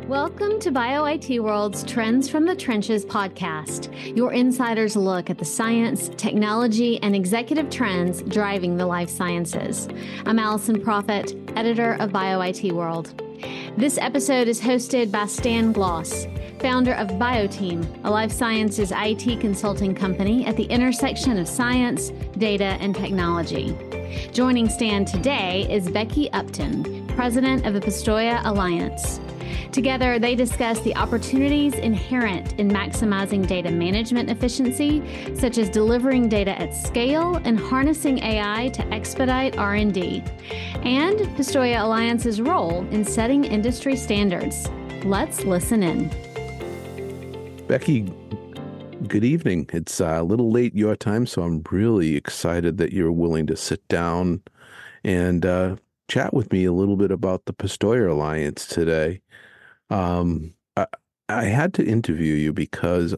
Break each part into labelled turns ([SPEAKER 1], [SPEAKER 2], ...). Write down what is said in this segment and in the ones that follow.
[SPEAKER 1] Welcome to BioIT World's Trends from the Trenches podcast, your insider's look at the science, technology, and executive trends driving the life sciences. I'm Allison Proffitt, editor of BioIT World. This episode is hosted by Stan Gloss, founder of BioTeam, a life sciences IT consulting company at the intersection of science, data, and technology. Joining Stan today is Becky Upton, president of the Pistoia Alliance. Together, they discuss the opportunities inherent in maximizing data management efficiency, such as delivering data at scale and harnessing AI to expedite R&D, and Pistoia Alliance's role in setting industry standards. Let's listen in.
[SPEAKER 2] Becky, good evening. It's a little late your time, so I'm really excited that you're willing to sit down and chat with me a little bit about the Pistoia Alliance today. I had to interview you because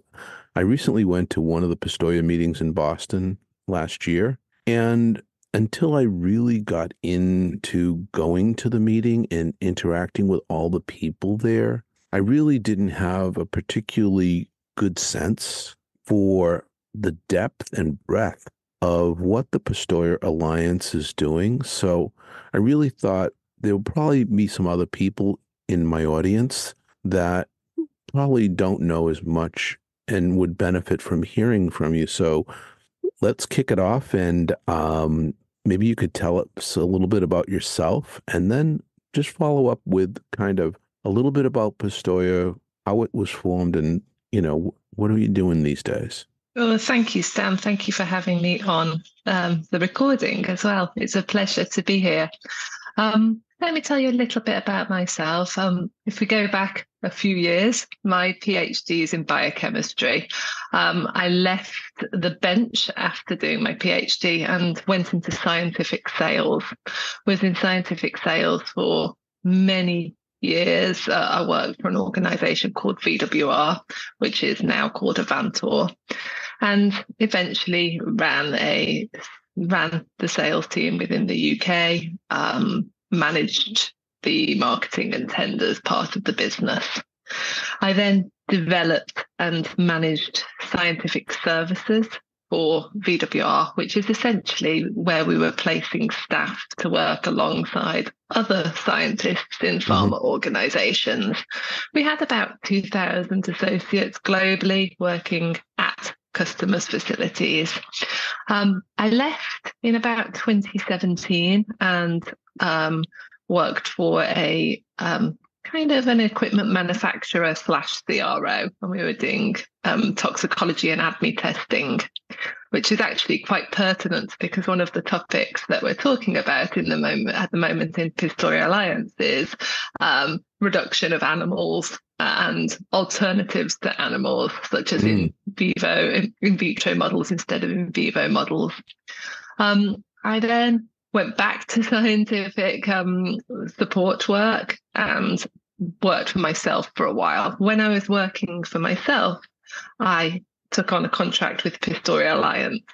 [SPEAKER 2] I recently went to one of the Pistoia meetings in Boston last year, and until I really got into going to the meeting and interacting with all the people there, I really didn't have a particularly good sense for the depth and breadth of what the Pistoia Alliance is doing. So I really thought there would probably be some other people in my audience that probably don't know as much and would benefit from hearing from you. So let's kick it off, and maybe you could tell us a little bit about yourself, and then just follow up with kind of a little bit about Pistoia, how it was formed, and, what are you doing these days?
[SPEAKER 3] Well, thank you, Stan. Thank you for having me on the recording as well. It's a pleasure to be here. Let me tell you a little bit about myself. If we go back a few years, my PhD is in biochemistry. I left the bench after doing my PhD and went into scientific sales. Was in scientific sales for many years. I worked for an organization called VWR, which is now called Avantor, and eventually ran the sales team within the UK. Managed the marketing and tenders part of the business. I then developed and managed scientific services for VWR, which is essentially where we were placing staff to work alongside other scientists in pharma organizations. We had about 2,000 associates globally working at customers' facilities. I left in about 2017 and worked for a kind of an equipment manufacturer / CRO, and we were doing toxicology and ADME testing, which is actually quite pertinent because one of the topics that we're talking about at the moment in Pistoia Alliance is reduction of animals and alternatives to animals, such as in vitro models instead of in vivo models. I then went back to scientific support work and worked for myself for a while. When I was working for myself, I took on a contract with Pistoia Alliance,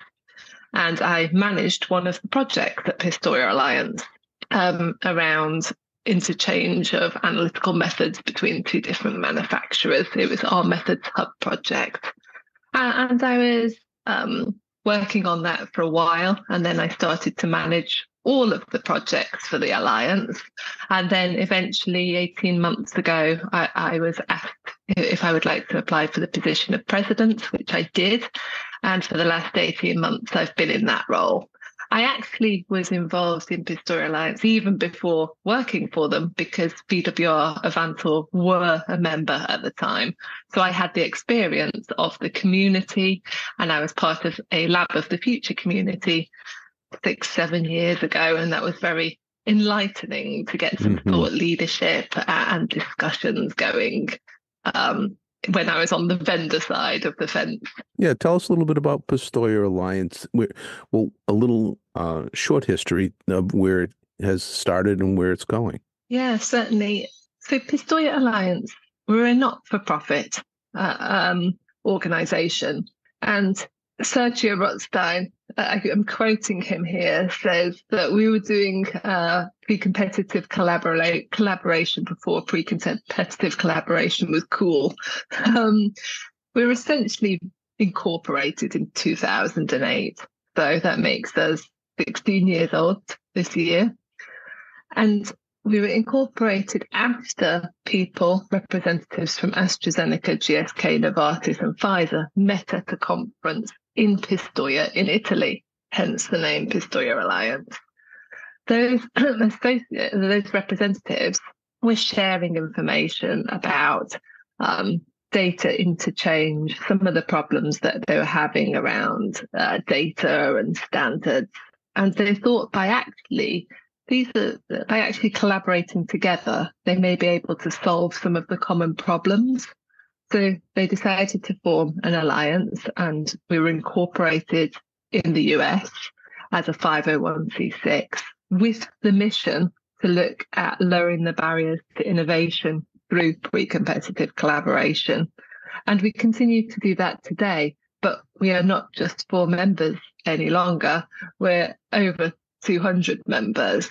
[SPEAKER 3] and I managed one of the projects at Pistoia Alliance around interchange of analytical methods between two different manufacturers. It was our Methods Hub project. And I was working on that for a while, and then I started to manage all of the projects for the Alliance. And then eventually, 18 months ago, I was asked if I would like to apply for the position of president, which I did. And for the last 18 months, I've been in that role. I actually was involved in Pistoia Alliance even before working for them, because VWR Avantor were a member at the time. So I had the experience of the community, and I was part of a Lab of the Future community 6-7 years ago, and that was very enlightening to get some thought leadership and discussions going when I was on the vendor side of the fence.
[SPEAKER 2] Yeah, tell us a little bit about Pistoia Alliance. A little short history of where it has started and where it's going.
[SPEAKER 3] Yeah, certainly. So Pistoia Alliance, we're a not-for-profit organization, and Sergio Rothstein I'm quoting him here, says that we were doing pre-competitive collaboration before pre-competitive collaboration was cool. We were essentially incorporated in 2008. So that makes us 16 years old this year. And we were incorporated after representatives from AstraZeneca, GSK, Novartis, and Pfizer met at a conference in Pistoia in Italy, hence the name Pistoia Alliance. Those representatives were sharing information about data interchange, some of the problems that they were having around data and standards. And they thought by actually collaborating together, they may be able to solve some of the common problems. So they decided to form an alliance, and we were incorporated in the US as a 501c6 with the mission to look at lowering the barriers to innovation through pre-competitive collaboration. And we continue to do that today, but we are not just 4 members any longer. We're over 200 members,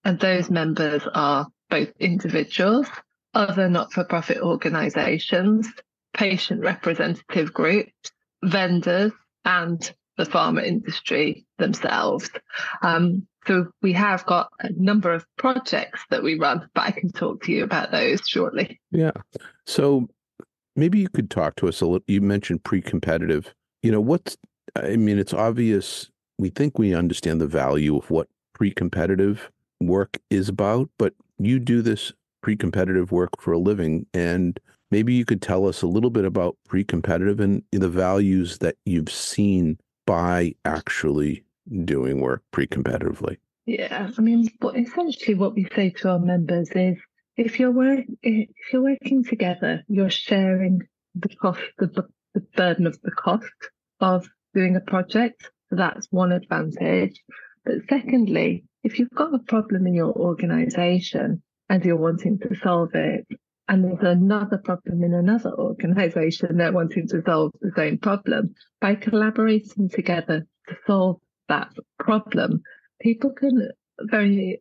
[SPEAKER 3] and those members are both individuals, other not-for-profit organisations, patient representative groups, vendors, and the pharma industry themselves. So we have got a number of projects that we run, but I can talk to you about those shortly.
[SPEAKER 2] Yeah. So maybe you could talk to us a little. You mentioned pre-competitive. It's obvious. We think we understand the value of what pre-competitive work is about, but you do this pre-competitive work for a living, and maybe you could tell us a little bit about pre-competitive and the values that you've seen by actually doing work pre-competitively.
[SPEAKER 3] Yeah, essentially what we say to our members is, if you're working together, you're sharing the cost, the burden of the cost of doing a project. So that's one advantage. But secondly, if you've got a problem in your organisation and you're wanting to solve it, and there's another problem in another organisation they're wanting to solve the same problem, by collaborating together to solve that problem, people can very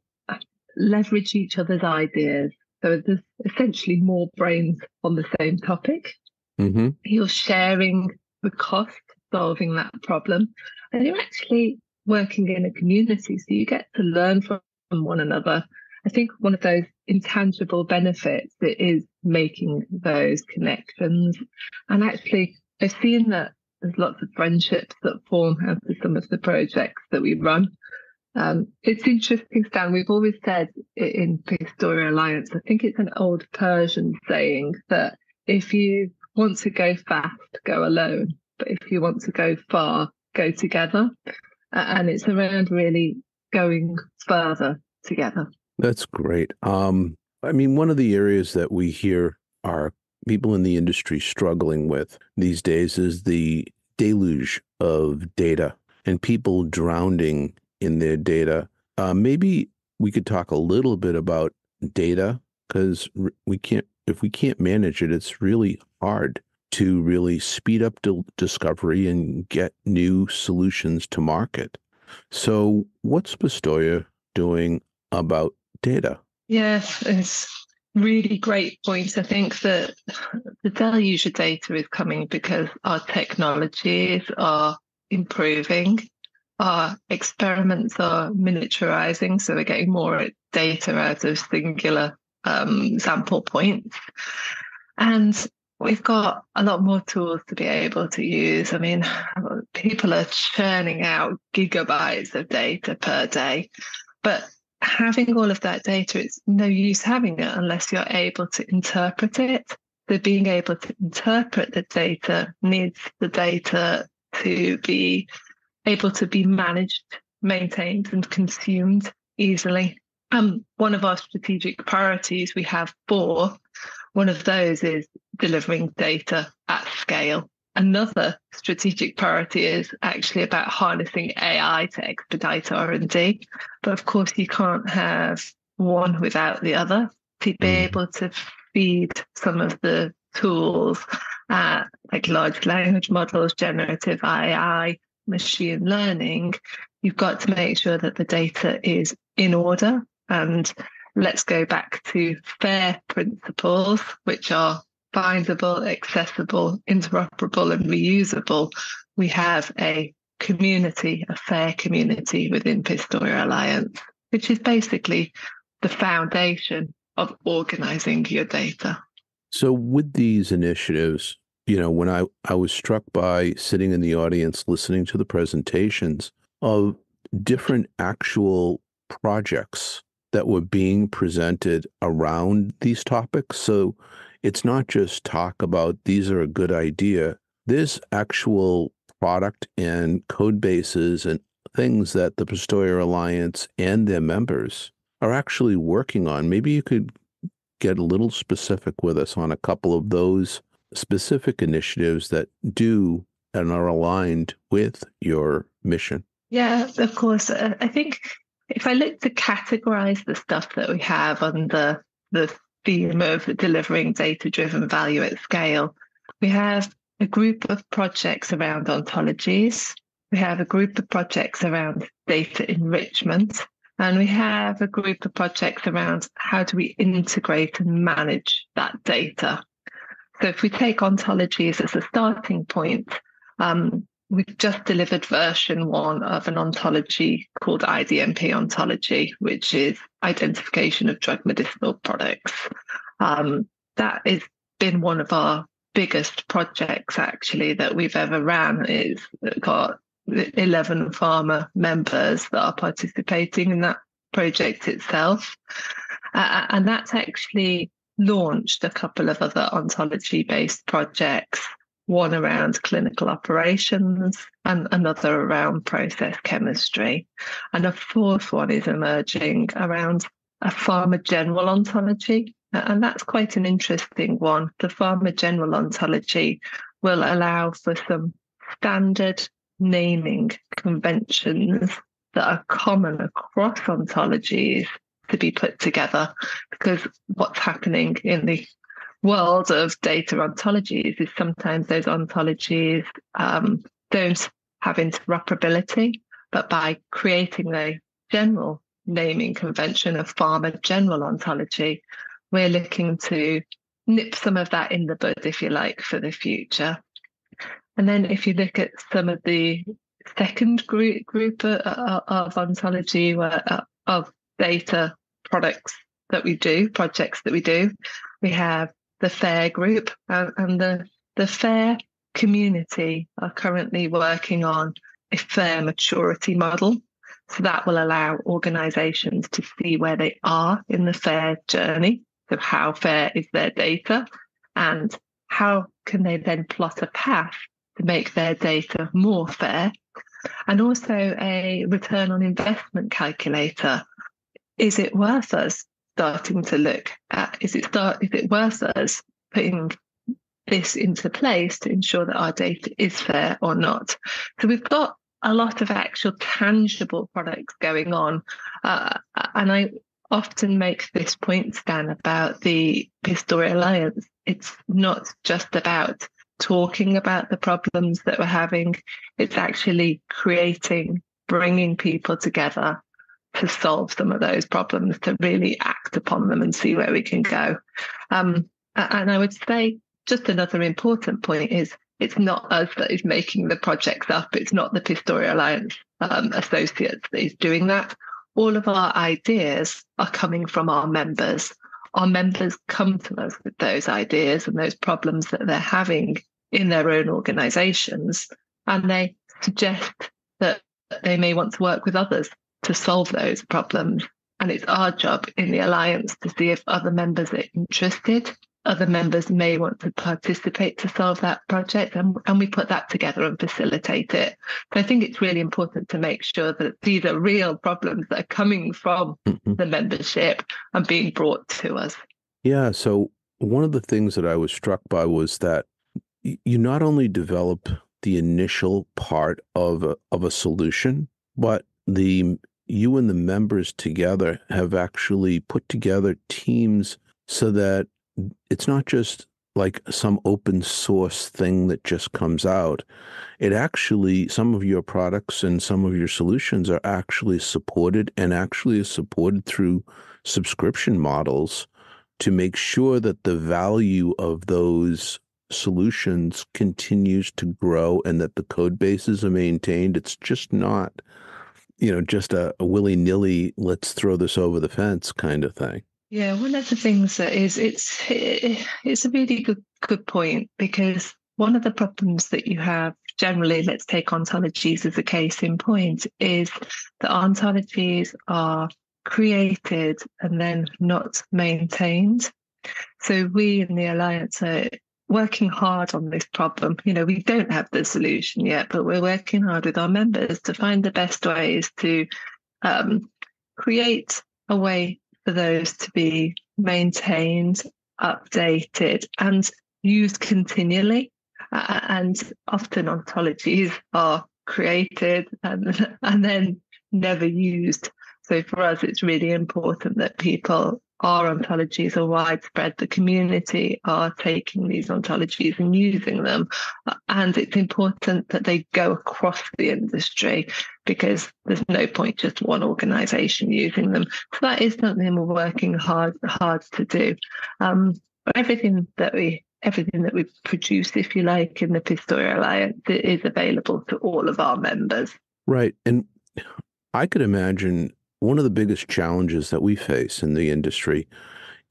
[SPEAKER 3] leverage each other's ideas. So there's essentially more brains on the same topic.
[SPEAKER 2] Mm-hmm.
[SPEAKER 3] You're sharing the cost of solving that problem, and you're actually working in a community, so you get to learn from one another. I think one of those intangible benefits is making those connections. And actually, I've seen that there's lots of friendships that form out of some of the projects that we run. It's interesting, Stan, we've always said in Pistoia Alliance, I think it's an old Persian saying that if you want to go fast, go alone. But if you want to go far, go together. And it's around really going further together.
[SPEAKER 2] That's great. One of the areas that we hear our people in the industry struggling with these days is the deluge of data and people drowning in their data. Maybe we could talk a little bit about data, because if we can't manage it, it's really hard to really speed up discovery and get new solutions to market. So what's Pistoia doing about data?
[SPEAKER 3] Yes, it's really great point. I think that the deluge of data is coming because our technologies are improving, our experiments are miniaturizing, so we're getting more data out of singular sample points. And we've got a lot more tools to be able to use. People are churning out gigabytes of data per day, but having all of that data, it's no use having it unless you're able to interpret it. So being able to interpret the data needs the data to be able to be managed, maintained, and consumed easily. One of our strategic priorities, we have 4. One of those is delivering data at scale. Another strategic priority is actually about harnessing AI to expedite R&D. But of course, you can't have one without the other. To be able to feed some of the tools like large language models, generative AI, machine learning, you've got to make sure that the data is in order. And let's go back to FAIR principles, which are findable, accessible, interoperable, and reusable. We have a community, a FAIR community within Pistoia Alliance, which is basically the foundation of organizing your data.
[SPEAKER 2] So with these initiatives, when I was struck by sitting in the audience listening to the presentations of different actual projects that were being presented around these topics. So it's not just talk about these are a good idea. There's actual product and code bases and things that the Pistoia Alliance and their members are actually working on. Maybe you could get a little specific with us on a couple of those specific initiatives that do and are aligned with your mission.
[SPEAKER 3] Yeah, of course. I think if I look to categorize the stuff that we have under the theme of delivering data-driven value at scale, we have a group of projects around ontologies. We have a group of projects around data enrichment. And we have a group of projects around how do we integrate and manage that data. So if we take ontologies as a starting point, we've just delivered version 1 of an ontology called IDMP ontology, which is identification of drug medicinal products. That has been one of our biggest projects, actually, that we've ever ran. It's got 11 pharma members that are participating in that project itself. And that's actually launched a couple of other ontology-based projects, one around clinical operations and another around process chemistry. And a fourth one is emerging around a pharma general ontology. And that's quite an interesting one. The pharma general ontology will allow for some standard naming conventions that are common across ontologies to be put together, because what's happening in the world of data ontologies is sometimes those ontologies don't have interoperability, but by creating a general naming convention of pharma general ontology, we're looking to nip some of that in the bud, if you like, for the future. And then if you look at some of the second group of ontology of data products that we do, projects that we do, we have the FAIR group and the FAIR community are currently working on a FAIR maturity model. So that will allow organizations to see where they are in the FAIR journey. So how fair is their data and how can they then plot a path to make their data more fair, and also a return on investment calculator. Is it worth us starting to look at, is it worth us putting this into place to ensure that our data is fair or not? So we've got a lot of actual tangible products going on. And I often make this point, Stan, about the Pistoia Alliance. It's not just about talking about the problems that we're having. It's actually bringing people together to solve some of those problems, to really act upon them and see where we can go. And I would say just another important point is it's not us that is making the projects up. It's not the Pistoia Alliance associates that is doing that. All of our ideas are coming from our members. Our members come to us with those ideas and those problems that they're having in their own organizations, and they suggest that they may want to work with others to solve those problems. And it's our job in the Alliance to see if other members are interested. Other members may want to participate to solve that project, and we put that together and facilitate it. So I think it's really important to make sure that these are real problems that are coming from the membership and being brought to us.
[SPEAKER 2] Yeah, so one of the things that I was struck by was that you not only develop the initial part of a solution, but you and the members together have actually put together teams so that it's not just like some open source thing that just comes out. It actually, some of your products and some of your solutions are actually supported and actually is supported through subscription models to make sure that the value of those solutions continues to grow and that the code bases are maintained. It's just not, just a willy-nilly, let's throw this over the fence kind of thing.
[SPEAKER 3] Yeah, one of the things that is, it's a really good point, because one of the problems that you have generally, let's take ontologies as a case in point, is that ontologies are created and then not maintained. So we in the Alliance are working hard on this problem. We don't have the solution yet, but we're working hard with our members to find the best ways to create a way for those to be maintained, updated, and used continually. And often ontologies are created and then never used. So for us, it's really important that our ontologies are widespread. The community are taking these ontologies and using them. And it's important that they go across the industry, because there's no point just one organization using them. So that is something we're working hard to do. Everything that we produce, if you like, in the Pistoia Alliance is available to all of our members.
[SPEAKER 2] Right. And I could imagine one of the biggest challenges that we face in the industry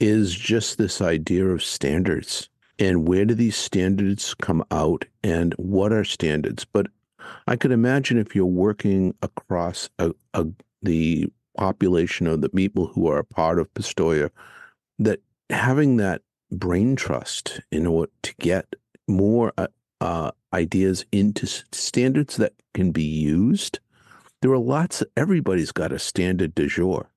[SPEAKER 2] is just this idea of standards. And where do these standards come out and what are standards? But I could imagine if you're working across the population of the people who are a part of Pistoia, that having that brain trust in order to get more ideas into standards that can be used. There are everybody's got a standard du jour.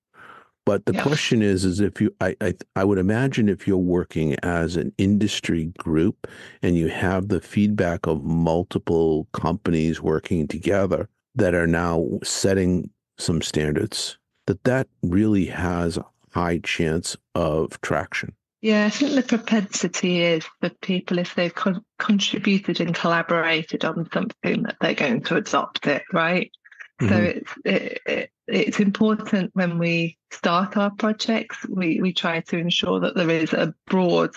[SPEAKER 2] But the question is if I would imagine if you're working as an industry group and you have the feedback of multiple companies working together that are now setting some standards, that really has a high chance of traction.
[SPEAKER 3] Yeah, I think the propensity is for people, if they've contributed and collaborated on something, that they're going to adopt it, right? So it's important when we start our projects, we try to ensure that there is a broad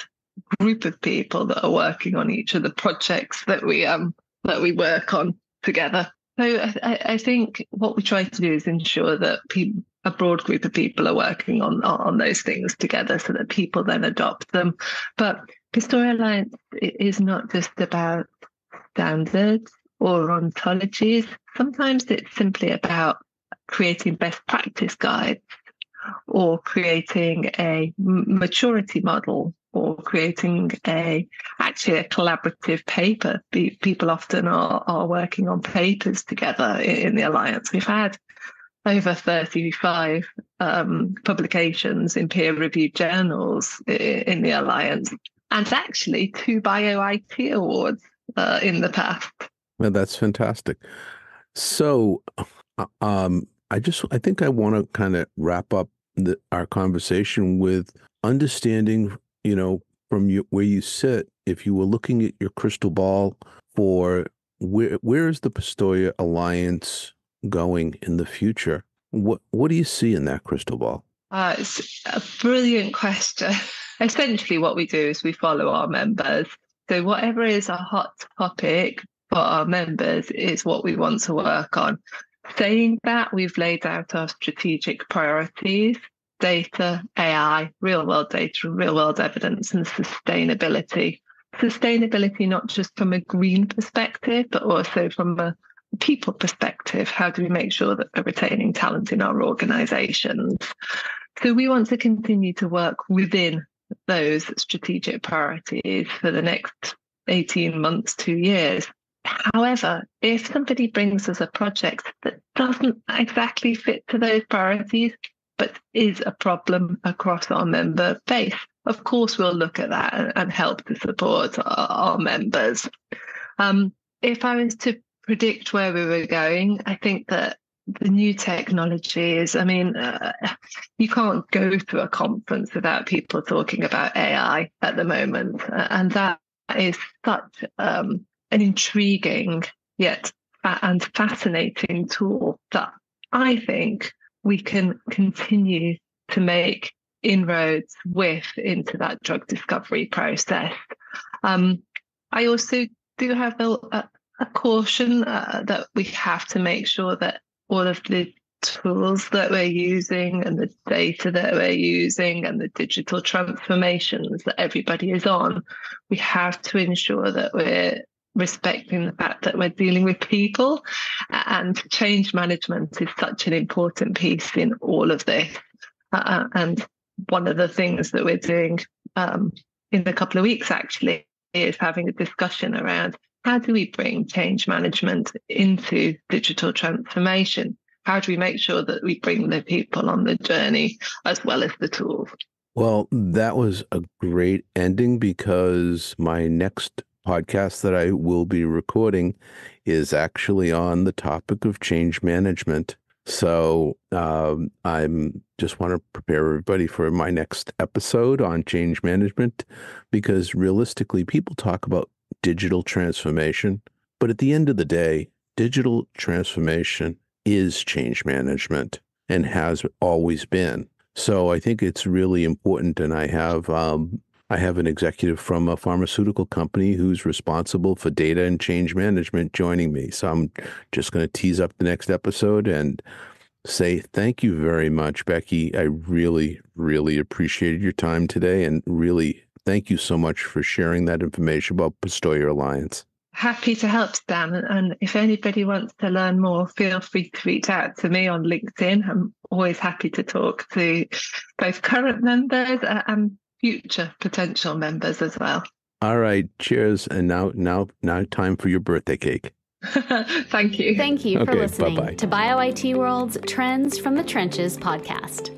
[SPEAKER 3] group of people that are working on each of the projects that we work on together. So I think what we try to do is ensure that a broad group of people are working on those things together so that people then adopt them. But Pistoia Alliance is not just about standards or ontologies. Sometimes it's simply about creating best practice guides or creating a maturity model or creating actually a collaborative paper. People often are working on papers together in the Alliance. We've had over 35 publications in peer-reviewed journals in the Alliance, and actually 2 BioIT awards in the past.
[SPEAKER 2] Well, that's fantastic. So, I think I want to kind of wrap up our conversation with understanding, from where you sit, if you were looking at your crystal ball for where is the Pistoia Alliance going in the future? What do you see in that crystal ball?
[SPEAKER 3] It's a brilliant question. Essentially, what we do is we follow our members. So whatever is a hot topic for our members is what we want to work on. Saying that, we've laid out our strategic priorities: data, AI, real-world data, real-world evidence, and sustainability. Sustainability, not just from a green perspective, but also from a people perspective. How do we make sure that we're retaining talent in our organizations? So we want to continue to work within those strategic priorities for the next 18 months, 2 years. However, if somebody brings us a project that doesn't exactly fit to those priorities, but is a problem across our member base, of course, we'll look at that and help to support our members. If I was to predict where we were going, I think that the new technologies. I mean, you can't go to a conference without people talking about AI at the moment. And that is such an intriguing yet and fascinating tool that I think we can continue to make inroads with into that drug discovery process. I also do have a caution that we have to make sure that all of the tools that we're using and the data that we're using and the digital transformations that everybody is on, we have to ensure that we're respecting the fact that we're dealing with people, and change management is such an important piece in all of this. And one of the things that we're doing in a couple of weeks actually is having a discussion around how do we bring change management into digital transformation? How do we make sure that we bring the people on the journey as well as the tools?
[SPEAKER 2] Well, that was a great ending, because my next podcast that I will be recording is actually on the topic of change management. So I'm just want to prepare everybody for my next episode on change management, because realistically, people talk about digital transformation, but at the end of the day, digital transformation is change management and has always been. So I think it's really important, and I have an executive from a pharmaceutical company who's responsible for data and change management joining me. So I'm just going to tease up the next episode and say thank you very much, Becky. I really, really appreciated your time today, and really thank you so much for sharing that information about Pistoia Alliance.
[SPEAKER 3] Happy to help, Stan. And if anybody wants to learn more, feel free to reach out to me on LinkedIn. I'm always happy to talk to both current members and future potential members as well.
[SPEAKER 2] All right. Cheers. And now time for your birthday cake.
[SPEAKER 3] Thank you.
[SPEAKER 1] Thank you for listening
[SPEAKER 2] bye-bye.
[SPEAKER 1] to BioIT World's Trends from the Trenches podcast.